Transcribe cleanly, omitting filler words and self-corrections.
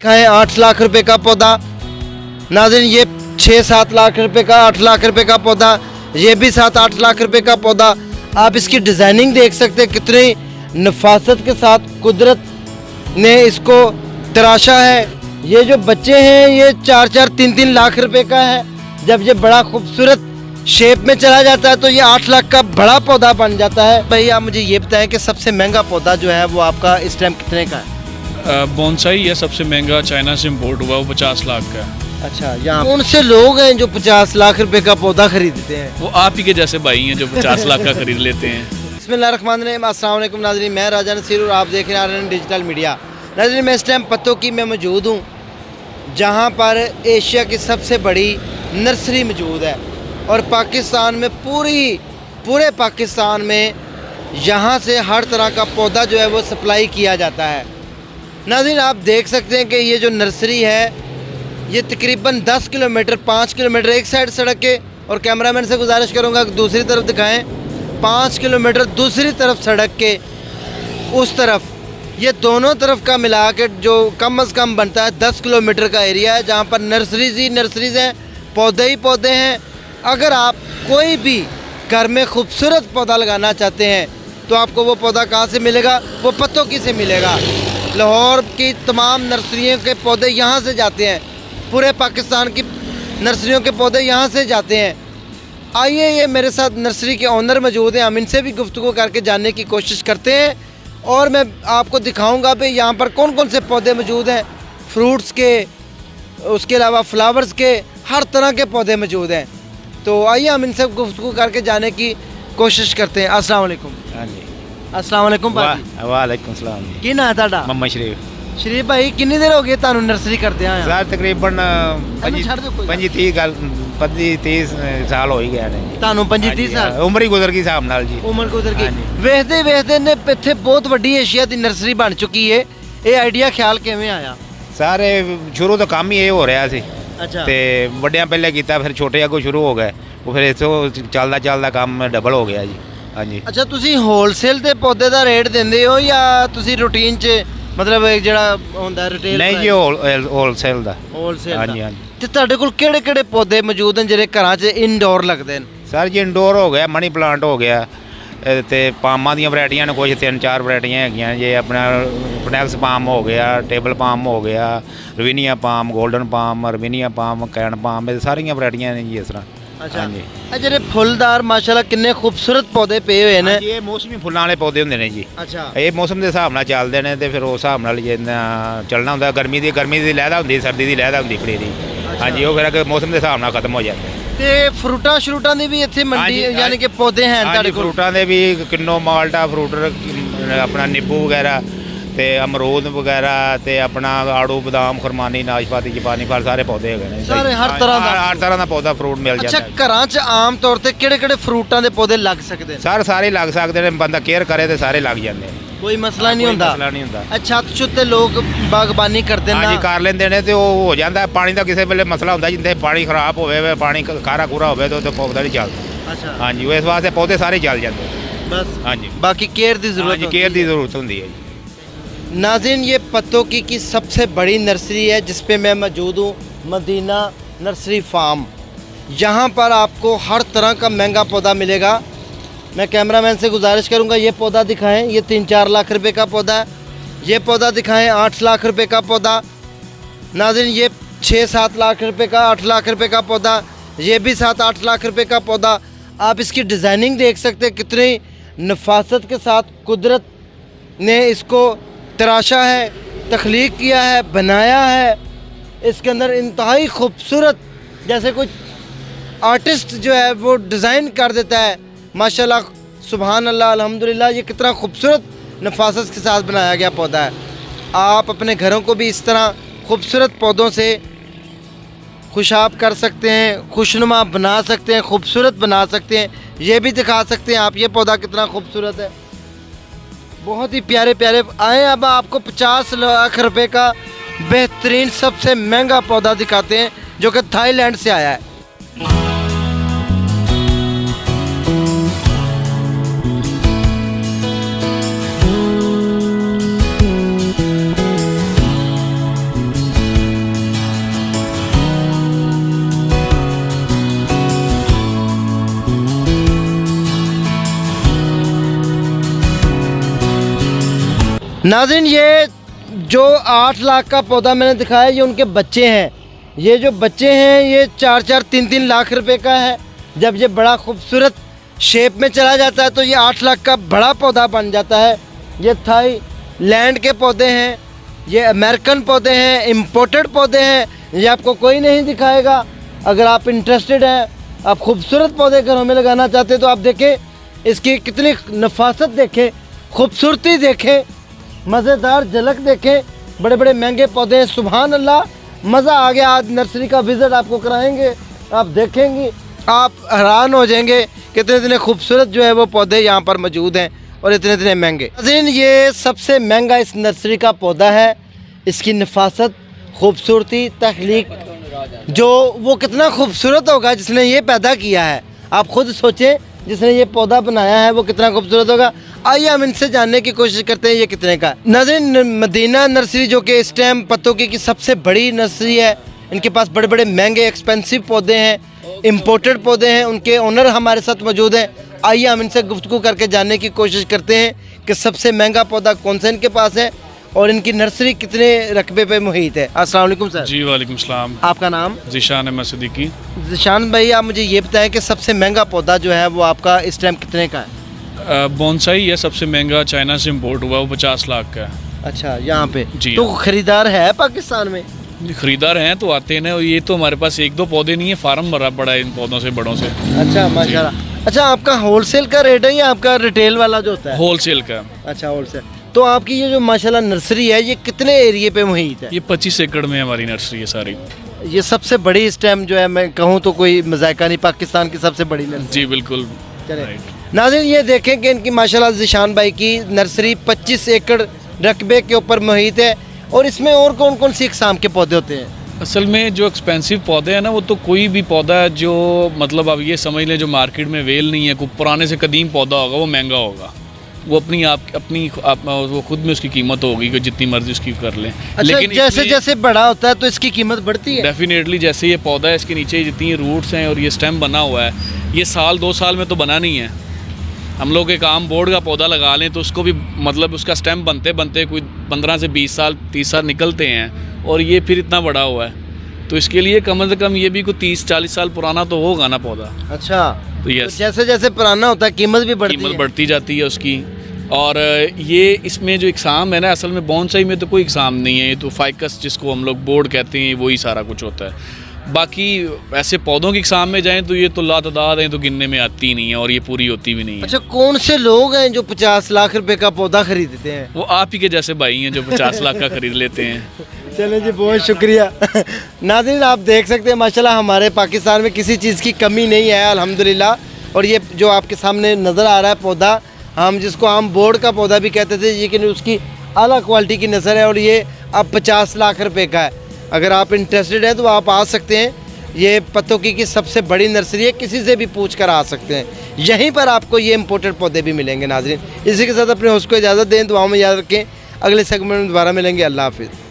है 8 लाख रुपए का पौधा। नाज़रीन ये 6-7 लाख रुपए का, 8 लाख रुपए का पौधा, ये भी 7-8 लाख रुपए का पौधा। आप इसकी डिज़ाइनिंग देख सकते हैं, कितनी नफासत के साथ कुदरत ने इसको तराशा है। ये जो बच्चे हैं ये 4-4, 3-3 लाख रुपए का है। जब ये बड़ा खूबसूरत शेप में चला जाता है तो ये 8 लाख का बड़ा पौधा बन जाता है। भाई आप मुझे ये बताएं कि सबसे महंगा पौधा जो है वो आपका इस टाइम कितने का है? बोनसाई है सबसे महंगा, चाइना से इम्पोर्ट हुआ, वो 50 लाख का है। अच्छा, यहाँ कौन से लोग हैं जो 50 लाख रुपए का पौधा खरीदते हैं? वो आप ही के जैसे भाई हैं जो 50 लाख का खरीद लेते हैं। बिस्मिल्लाहिर्रहमानिर्रहीम, अस्सलाम वालेकुम नाज़रीन, मैं राजा नसीर और आप देख रहे हैं RN डिजिटल मीडिया। नाज़रीन मैं इस टाइम पत्तों की में मौजूद हूँ जहाँ पर एशिया की सबसे बड़ी नर्सरी मौजूद है और पाकिस्तान में पूरे पाकिस्तान में यहाँ से हर तरह का पौधा जो है वो सप्लाई किया जाता है। नाज़रीन आप देख सकते हैं कि ये जो नर्सरी है ये तकरीबन 10 किलोमीटर 5 किलोमीटर एक साइड सड़क के, और कैमरामैन से गुजारिश करूँगा कि दूसरी तरफ दिखाएं, 5 किलोमीटर दूसरी तरफ सड़क के उस तरफ, ये दोनों तरफ का मिला के जो कम अज़ कम बनता है 10 किलोमीटर का एरिया है जहाँ पर नर्सरीज़ ही नर्सरीज़ हैं, पौधे ही पौधे हैं। अगर आप कोई भी घर में खूबसूरत पौधा लगाना चाहते हैं तो आपको वो पौधा कहाँ से मिलेगा? वो पत्तों की से मिलेगा। लाहौर की तमाम नर्सरियों के पौधे यहाँ से जाते हैं, पूरे पाकिस्तान की नर्सरियों के पौधे यहाँ से जाते हैं। आइए ये मेरे साथ नर्सरी के ओनर मौजूद हैं, हम इनसे भी गुफ्तगू करके जानने की कोशिश करते हैं और मैं आपको दिखाऊंगा भाई यहाँ पर कौन कौन से पौधे मौजूद हैं, फ्रूट्स के, उसके अलावा फ्लावर्स के, हर तरह के पौधे मौजूद हैं। तो आइए हम इनसे गुफ्तगू करके जाने की कोशिश करते हैं। अस्सलाम वालेकुम। हाँ जी, अस्सलाम वालेकुम भाई। वालेकुम सलाम जी। की ना है ਤੁਹਾਡਾ? मोहम्मद शरीफ। शरीफ भाई कितनी देर हो गई ਤੁਹਾਨੂੰ नर्सरी करते हैं? सर तकरीबन 25-30 साल हो ही गए ने। ਤੁਹਾਨੂੰ 25-30 ਸਾਲ उम्र ही गुजर गई हिसाब नाल जी। ਉਮਰ ਗੁਜ਼ਰ ਗਈ। ਹਾਂਜੀ। ਵੇਖਦੇ ਵੇਖਦੇ ਨੇ ਇੱਥੇ ਬਹੁਤ ਵੱਡੀ ਏਸ਼ੀਆ ਦੀ ਨਰਸਰੀ ਬਣ ਚੁੱਕੀ ਹੈ। ਇਹ ਆਈਡੀਆ ਖਿਆਲ ਕਿਵੇਂ ਆਇਆ? ਸਾਰੇ ਸ਼ੁਰੂ ਤੋਂ ਕੰਮ ਹੀ ਇਹ ਹੋ ਰਿਹਾ ਸੀ ਅੱਛਾ ਤੇ ਵੱਡਿਆਂ ਪਹਿਲੇ ਕੀਤਾ, ਫਿਰ ਛੋਟੇ ਅੱਗੋਂ ਸ਼ੁਰੂ ਹੋ ਗਏ, ਉਹ ਫਿਰ ਇਸੋਂ ਚੱਲਦਾ ਕੰਮ ਡਬਲ ਹੋ ਗਿਆ ਜੀ। ਹਾਂਜੀ। ਅੱਛਾ ਤੁਸੀਂ ਹੋਲਸੇਲ ਦੇ ਪੌਦੇ ਦਾ ਰੇਟ ਦਿੰਦੇ ਹੋ ਜਾਂ ਤੁਸੀਂ ਰੂਟੀਨ 'ਚ ਮਤਲਬ ਜਿਹੜਾ ਹੁੰਦਾ ਰਿਟੇਲ? ਨਹੀਂ ਜੀ, ਹੋਲਸੇਲ ਦਾ। ਹੋਲਸੇਲ ਹਾਂਜੀ ਦਾ। ਹਾਂਜੀ। ਤੇ ਤੁਹਾਡੇ ਕੋਲ ਕਿਹੜੇ ਕਿਹੜੇ ਪੌਦੇ ਮੌਜੂਦ ਹਨ ਜਿਹੜੇ ਘਰਾਂ 'ਚ ਇਨਡੋਰ ਲੱਗਦੇ ਨੇ? ਸਰ ਜੀ ਇੰਡੋਰ ਹੋ ਗਿਆ, ਮਨੀ ਪਲਾਂਟ ਹੋ ਗਿਆ, ਤੇ ਪਾਮਾਂ ਦੀਆਂ ਵੈਰਾਈਟੀਆਂ ਨੇ ਕੁਝ 3-4 ਵੈਰਾਈਟੀਆਂ ਹੈਗੀਆਂ ਜੇ। ਆਪਣਾ ਫਨੈਕਸ ਪਾਮ ਹੋ ਗਿਆ, ਟੇਬਲ ਪਾਮ ਹੋ ਗਿਆ, ravenea palm, golden palm, ravenea palm, cane palm, ਇਹ ਸਾਰੀਆਂ ਵੈਰਾਈਟੀਆਂ ਨੇ ਜੀ ਇਸ ਤਰ੍ਹਾਂ। ਅੱਛਾ ਹਾਂਜੀ। ਇਹ ਜਿਹੜੇ ਫੁੱਲਦਾਰ ਮਾਸ਼ਾਅੱਲਾ ਕਿੰਨੇ ਖੂਬਸੂਰਤ ਪੌਦੇ ਪਏ ਹੋਏ ਨੇ। ਹਾਂਜੀ, ਇਹ ਮੌਸਮੀ ਫੁੱਲਾਂ ਵਾਲੇ ਪੌਦੇ ਹੁੰਦੇ ਨੇ ਜੀ। ਅੱਛਾ ਇਹ ਮੌਸਮ ਦੇ ਹਿਸਾਬ ਨਾਲ ਚੱਲਦੇ ਨੇ ਤੇ ਫਿਰ ਉਸ ਹਿਸਾਬ ਨਾਲ ਜਿੰਨਾ ਚੱਲਣਾ ਹੁੰਦਾ। ਗਰਮੀ ਦੀ ਲਹਿਦਾ ਹੁੰਦੀ, ਸਰਦੀ ਦੀ ਲਹਿਦਾ ਹੁੰਦੀ ਪਨੀਰੀ। ਹਾਂਜੀ, ਉਹ ਫਿਰ ਅੱਗੇ ਮੌਸਮ ਦੇ ਹਿਸਾਬ ਨਾਲ ਖਤਮ ਹੋ ਜਾਂਦੇ। ਤੇ ਫਰੂਟਾਂ ਸ਼ਰੂਟਾਂ ਦੀ ਵੀ ਇੱਥੇ ਮੰਡੀ ਯਾਨੀ ਕਿ ਪੌਦੇ ਹਨ ਤੁਹਾਡੇ ਕੋਲ? ਫਰੂਟਾਂ ਦੇ ਵੀ ਕਿੰਨੋ ਮਾਲਟਾ ਫਰੂਟ, ਆਪਣਾ ਨਿੰਬੂ ਵਗੈਰਾ ਤੇ ਅਮਰੂਦ ਵਗੈਰਾ ਤੇ ਆਪਣਾ ਆੜੂ, ਬਦਾਮ, ਖੁਰਮਾਨੀ, ਨਾਸ਼ਪਾਤੀ, ਜਾਪਾਨੀ ਫਲ, ਸਾਰੇ ਪੌਦੇ ਹੈਗੇ ਨੇ। ਸਾਰੇ ਹਰ ਤਰ੍ਹਾਂ ਦਾ? ਹਰ ਤਰ੍ਹਾਂ ਦਾ ਪੌਦਾ ਫਰੂਟ ਮਿਲ ਜਾਂਦਾ। ਅੱਛਾ ਘਰਾਂ 'ਚ ਆਮ ਤੌਰ ਤੇ ਕਿਹੜੇ ਕਿਹੜੇ ਫਰੂਟਾਂ ਦੇ ਪੌਦੇ ਲੱਗ ਸਕਦੇ ਨੇ? ਸਾਰੇ ਲੱਗ ਸਕਦੇ ਨੇ, ਬੰਦਾ ਕੇਅਰ ਕਰੇ ਤੇ ਸਾਰੇ ਲੱਗ ਜਾਂਦੇ ਨੇ। ਕੋਈ ਮਸਲਾ ਨਹੀਂ ਹੁੰਦਾ? ਮਸਲਾ ਨਹੀਂ ਹੁੰਦਾ। ਅੱਛਾ ਛੱਤ ਤੇ ਲੋਕ ਬਾਗਬਾਨੀ ਕਰਦੇ ਨੇ? ਹਾਂਜੀ ਕਰ ਲੈਂਦੇ ਨੇ ਤੇ ਉਹ ਹੋ ਜਾਂਦਾ। ਪਾਣੀ ਦਾ ਕਿਸੇ ਵੇਲੇ ਮਸਲਾ ਹੁੰਦਾ, ਜਿੱਥੇ ਪਾਣੀ ਖਰਾਬ ਹੋਵੇ, ਪਾਣੀ ਖਾਰਾ ਖੂਰਾ ਹੋਵੇ ਤਾਂ ਪੌਦਾ ਨਹੀਂ ਚੱਲਦਾ। ਅੱਛਾ ਹਾਂਜੀ, ਉਹ ਇਸ ਵਾਸਤੇ ਪੌਦੇ ਸਾਰੇ ਚੱਲ ਜਾਂਦੇ। बस ਹਾਂਜੀ, बाकी केयर की जरूरत ਹਾਂਜੀ, केयर की ज़रूरत होती है जी। नाज़रीन ये पत्तों की सबसे बड़ी नर्सरी है जिस पे मैं मौजूद हूँ, मदीना नर्सरी फार्म। यहाँ पर आपको हर तरह का महंगा पौधा मिलेगा। मैं कैमरामैन से गुजारिश करूँगा ये पौधा दिखाएं, ये 3-4 लाख रुपए का पौधा है। ये पौधा दिखाएं 8 लाख रुपए का पौधा। नाज़रीन ये 6-7 लाख रुपए का, 8 लाख रुपए का पौधा, ये भी 7-8 लाख रुपए का पौधा। आप इसकी डिज़ाइनिंग देख सकते हैं, कितनी नफासत के साथ कुदरत ने इसको तराशा है, तख्लीक किया है, बनाया है। इसके अंदर इंतहाई खूबसूरत, जैसे कोई आर्टिस्ट जो है वो डिज़ाइन कर देता है। माशाल्लाह, सुभान अल्लाह, अल्हम्दुलिल्लाह, ये कितना खूबसूरत नफासत के साथ बनाया गया पौधा है। आप अपने घरों को भी इस तरह खूबसूरत पौधों से खुशाब कर सकते हैं, खुशनुमा बना सकते हैं, खूबसूरत बना सकते हैं। ये भी दिखा सकते हैं आप, ये पौधा कितना खूबसूरत है, बहुत ही प्यारे प्यारे आए। अब आपको 50 लाख रुपए का बेहतरीन सबसे महंगा पौधा दिखाते हैं जो कि थाईलैंड से आया है। नाज़रीन, ये जो 8 लाख का पौधा मैंने दिखाया ये उनके बच्चे हैं। ये जो बच्चे हैं ये 4-4, 3-3 लाख रुपए का है। जब ये बड़ा खूबसूरत शेप में चला जाता है तो ये 8 लाख का बड़ा पौधा बन जाता है। ये थाईलैंड के पौधे हैं, ये अमेरिकन पौधे हैं, इम्पोर्टेड पौधे हैं। ये आपको कोई नहीं दिखाएगा। अगर आप इंटरेस्टेड हैं, आप खूबसूरत पौधे घरों में लगाना चाहते हैं तो आप देखें इसकी कितनी नफासत देखें, खूबसूरती देखें, मज़ेदार झलक देखें। बड़े बड़े महंगे पौधे हैं। सुभान अल्लाह, मज़ा आ गया। आज नर्सरी का विज़िट आपको कराएंगे, आप देखेंगे, आप हैरान हो जाएंगे कितने इतने खूबसूरत जो है वो पौधे यहाँ पर मौजूद हैं और इतने इतने महंगे। नाज़रीन, ये सबसे महंगा इस नर्सरी का पौधा है। इसकी नफासत, खूबसूरती, तख्लीक, जो वो कितना खूबसूरत होगा जिसने ये पैदा किया है। आप खुद सोचें, जिसने ये पौधा बनाया है वो कितना खूबसूरत होगा। आइए हम इनसे जानने की कोशिश करते हैं ये कितने का। नाज़रीन, मदीना नर्सरी जो कि इस टाइम पत्तों की सबसे बड़ी नर्सरी है, इनके पास बड़े बड़े महंगे एक्सपेंसिव पौधे हैं, इम्पोर्टेड पौधे हैं। उनके ओनर हमारे साथ मौजूद हैं। आइए हम इनसे गुफ्तगू करके जानने की कोशिश करते हैं कि सबसे महंगा पौधा कौन सा इनके पास है और इनकी नर्सरी कितने रकबे पे मुहित है। अस्सलाम वालेकुम सर। जी वालेकुम सलाम। आपका नाम? ज़ीशान अहमद सिद्दीकी। ज़ीशान भाई, आप मुझे ये बताएं कि सबसे महंगा पौधा जो है वो आपका इस टाइम कितने का है? बोनसाई है सबसे महंगा, चाइना से इम्पोर्ट हुआ, वो 50 लाख का है। अच्छा, यहाँ पे जी तो खरीदार है पाकिस्तान में? खरीदार हैं तो आते हैं ना। और ये तो हमारे पास 1-2 पौधे नहीं है, फार्म भरा पड़ा है इन पौधों से, बड़ों से। अच्छा, माशाल्लाह। अच्छा, आपका होलसेल का रेट है या आपका रिटेल वाला जो होता है? होलसेल का। अच्छा, होलसेल। तो आपकी ये जो माशाल्लाह नर्सरी है ये कितने एरिए पे मुहित है? ये 25 एकड़ में हमारी नर्सरी है सारी। ये सबसे बड़ी इस टाइम जो है, मैं कहूँ तो कोई मजायका नहीं, पाकिस्तान की सबसे बड़ी नर्सरी। जी बिल्कुल। चले नाज़रीन, ये देखें कि इनकी माशाल्लाह ज़ीशान भाई की नर्सरी 25 एकड़ रकबे के ऊपर मुहित है। और इसमें और कौन कौन सी इकसाम के पौधे होते हैं? असल में जो एक्सपेंसिव पौधे हैं ना, वो तो कोई भी पौधा है जो मतलब अब ये समझ लें जो मार्केट में वेल नहीं है, कोई पुराने से कदीम पौधा होगा वो महंगा होगा। वो वो खुद में उसकी कीमत होगी कि जितनी मर्जी उसकी कर लें। अच्छा, लेकिन जैसे जैसे बड़ा होता है तो इसकी कीमत बढ़ती है? डेफिनेटली। जैसे ये पौधा है, इसके नीचे जितनी रूट्स हैं और ये स्टेम बना हुआ है, ये 1-2 साल में तो बना नहीं है। हम लोग एक आम बोर्ड का पौधा लगा लें तो उसको भी मतलब उसका स्टेम बनते बनते कोई 15 से 20 साल 30 साल निकलते हैं और ये फिर इतना बड़ा हुआ है। तो इसके लिए कम से कम ये भी कोई 30-40 साल पुराना तो होगा ना पौधा। अच्छा, तो यस, तो जैसे जैसे पुराना होता है कीमत भी बढ़ती जाती है उसकी। और ये इसमें जो इकसाम है ना, असल में बोनसाई में तो कोई इकसाम नहीं है। ये तो फाइकस जिसको हम लोग बोर्ड कहते हैं वही सारा कुछ होता है। बाकी ऐसे पौधों की इकसाम में जाएं तो ये तो लातादाद हैं, तो गिनने में आती ही नहीं है और ये पूरी होती भी नहीं है। अच्छा, कौन से लोग हैं जो 50 लाख रुपए का पौधा खरीदते हैं? वो आप ही के जैसे भाई हैं जो 50 लाख का खरीद लेते हैं। चलो जी, बहुत शुक्रिया। नाज़रीन, आप देख सकते हैं माशाल्लाह हमारे पाकिस्तान में किसी चीज़ की कमी नहीं है अल्हम्दुलिल्लाह। और ये जो आपके सामने नज़र आ रहा है पौधा, हम जिसको आम बोर्ड का पौधा भी कहते थे, लेकिन उसकी आला क्वालिटी की नज़र है और ये अब 50 लाख रुपए का है। अगर आप इंटरेस्टेड हैं तो आप आ सकते हैं। ये पत्तों की सबसे बड़ी नर्सरी है, किसी से भी पूछ कर आ सकते हैं। यहीं पर आपको ये इम्पोर्टेड पौधे भी मिलेंगे। नाज़रीन, इसी के साथ अपने होस्ट को इजाज़त दें, दुआओं में याद रखें। अगले सेगमेंट में दोबारा मिलेंगे। अल्लाह हाफिज़।